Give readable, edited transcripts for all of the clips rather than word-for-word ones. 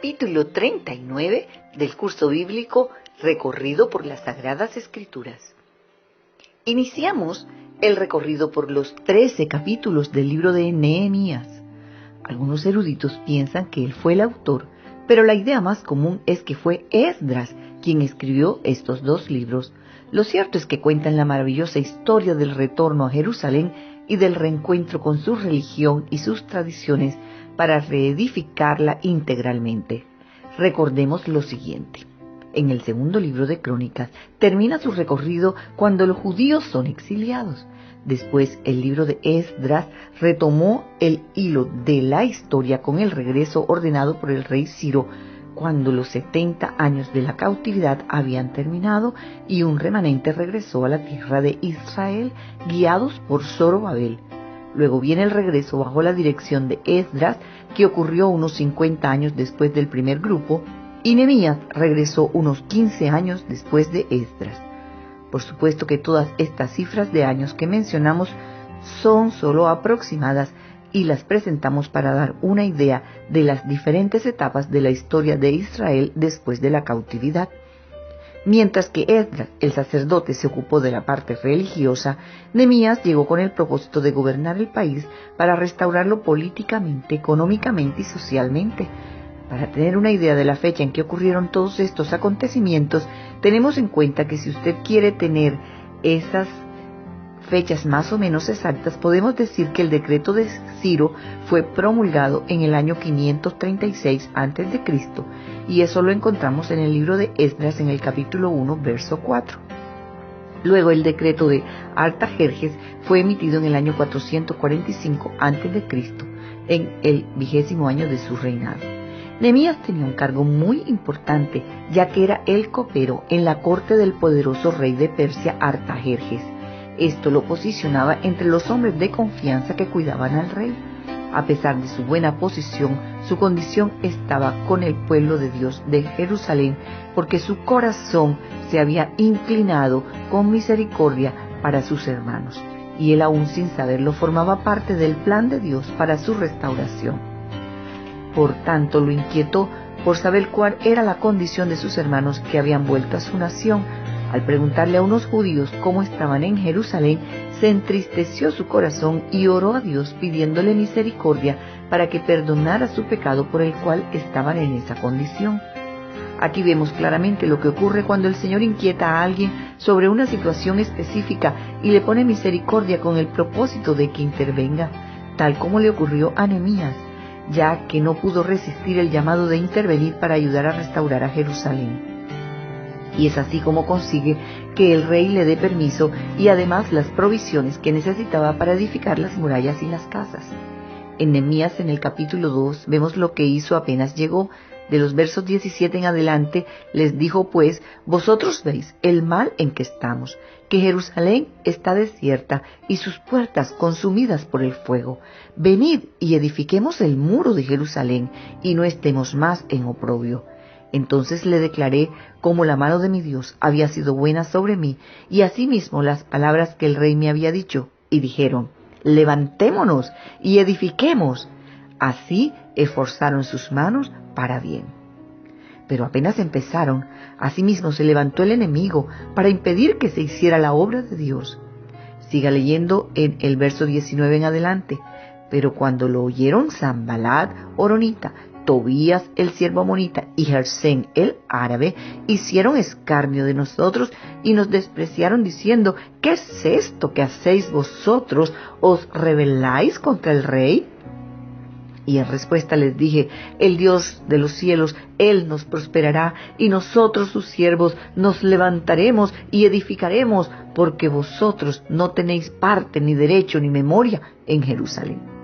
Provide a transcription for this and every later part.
capítulo 39 del curso bíblico Recorrido por las Sagradas Escrituras. Iniciamos el recorrido por los 13 capítulos del libro de Nehemías. Algunos eruditos piensan que él fue el autor, pero la idea más común es que fue Esdras quien escribió estos dos libros. Lo cierto es que cuentan la maravillosa historia del retorno a Jerusalén y del reencuentro con su religión y sus tradiciones para reedificarla integralmente. Recordemos lo siguiente. En el segundo libro de Crónicas termina su recorrido cuando los judíos son exiliados. Después el libro de Esdras retomó el hilo de la historia con el regreso ordenado por el rey Ciro cuando los 70 años de la cautividad habían terminado y un remanente regresó a la tierra de Israel guiados por Zorobabel. Luego viene el regreso bajo la dirección de Esdras, que ocurrió unos 50 años después del primer grupo, y Nehemías regresó unos 15 años después de Esdras. Por supuesto que todas estas cifras de años que mencionamos son solo aproximadas y las presentamos para dar una idea de las diferentes etapas de la historia de Israel después de la cautividad. Mientras que Esdras, el sacerdote, se ocupó de la parte religiosa, Nehemías llegó con el propósito de gobernar el país para restaurarlo políticamente, económicamente y socialmente. Para tener una idea de la fecha en que ocurrieron todos estos acontecimientos, tenemos en cuenta que si usted quiere tener esas fechas más o menos exactas, podemos decir que el decreto de Ciro fue promulgado en el año 536 a.C., y eso lo encontramos en el libro de Esdras en el capítulo 1, verso 4. Luego el decreto de Artajerjes fue emitido en el año 445 a.C., en el 20º año de su reinado. Nehemías tenía un cargo muy importante, ya que era el copero en la corte del poderoso rey de Persia, Artajerjes. Esto lo posicionaba entre los hombres de confianza que cuidaban al rey. A pesar de su buena posición, su condición estaba con el pueblo de Dios de Jerusalén, porque su corazón se había inclinado con misericordia para sus hermanos, y él aún sin saberlo formaba parte del plan de Dios para su restauración. Por tanto, lo inquietó por saber cuál era la condición de sus hermanos que habían vuelto a su nación. Al preguntarle a unos judíos cómo estaban en Jerusalén, se entristeció su corazón y oró a Dios pidiéndole misericordia para que perdonara su pecado por el cual estaban en esa condición. Aquí vemos claramente lo que ocurre cuando el Señor inquieta a alguien sobre una situación específica y le pone misericordia con el propósito de que intervenga, tal como le ocurrió a Nehemías, ya que no pudo resistir el llamado de intervenir para ayudar a restaurar a Jerusalén. Y es así como consigue que el rey le dé permiso y además las provisiones que necesitaba para edificar las murallas y las casas. En Nehemías, en el capítulo 2, vemos lo que hizo apenas llegó. De los versos 17 en adelante, les dijo pues: vosotros veis el mal en que estamos, que Jerusalén está desierta y sus puertas consumidas por el fuego. Venid y edifiquemos el muro de Jerusalén y no estemos más en oprobio. Entonces le declaré cómo la mano de mi Dios había sido buena sobre mí, y asimismo las palabras que el rey me había dicho, y dijeron: levantémonos y edifiquemos. Así esforzaron sus manos para bien. Pero apenas empezaron, asimismo se levantó el enemigo para impedir que se hiciera la obra de Dios. Siga leyendo en el verso 19 en adelante. Pero cuando lo oyeron Sanbalat, horonita, Tobías el siervo amonita y Gersén el árabe, hicieron escarnio de nosotros y nos despreciaron diciendo: ¿qué es esto que hacéis vosotros? ¿Os rebeláis contra el rey? Y en respuesta les dije: el Dios de los cielos, Él nos prosperará, y nosotros sus siervos nos levantaremos y edificaremos, porque vosotros no tenéis parte, ni derecho, ni memoria en Jerusalén.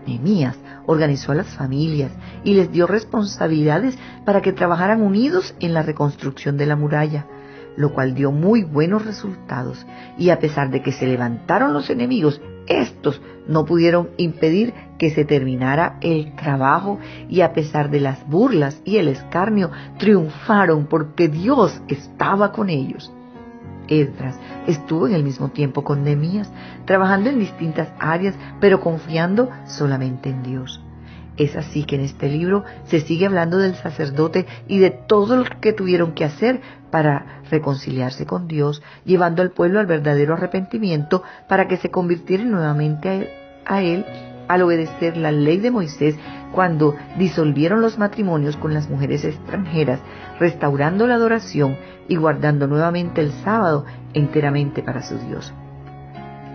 Nehemías organizó a las familias y les dio responsabilidades para que trabajaran unidos en la reconstrucción de la muralla, lo cual dio muy buenos resultados, y a pesar de que se levantaron los enemigos, estos no pudieron impedir que se terminara el trabajo, y a pesar de las burlas y el escarnio, triunfaron porque Dios estaba con ellos. Esdras estuvo en el mismo tiempo con Nehemías, trabajando en distintas áreas, pero confiando solamente en Dios. Es así que en este libro se sigue hablando del sacerdote y de todo lo que tuvieron que hacer para reconciliarse con Dios, llevando al pueblo al verdadero arrepentimiento para que se convirtieran nuevamente a Él al obedecer la ley de Moisés cuando disolvieron los matrimonios con las mujeres extranjeras, restaurando la adoración y guardando nuevamente el sábado enteramente para su Dios.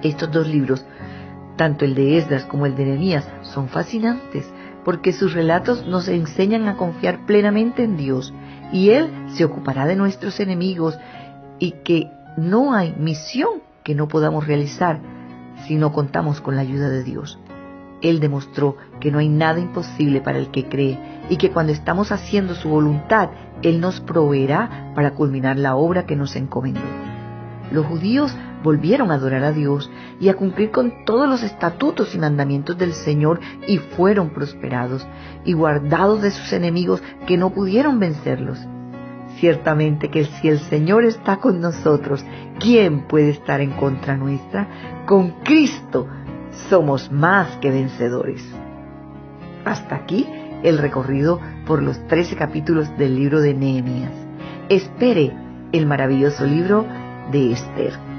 Estos dos libros, tanto el de Esdras como el de Nehemías, son fascinantes porque sus relatos nos enseñan a confiar plenamente en Dios y Él se ocupará de nuestros enemigos y que no hay misión que no podamos realizar si no contamos con la ayuda de Dios. Él demostró que no hay nada imposible para el que cree y que cuando estamos haciendo su voluntad, Él nos proveerá para culminar la obra que nos encomendó. Los judíos volvieron a adorar a Dios y a cumplir con todos los estatutos y mandamientos del Señor y fueron prosperados y guardados de sus enemigos que no pudieron vencerlos. Ciertamente que si el Señor está con nosotros, ¿quién puede estar en contra nuestra? Con Cristo somos más que vencedores. Hasta aquí el recorrido por los 13 capítulos del libro de Nehemías. Espere el maravilloso libro de Esther.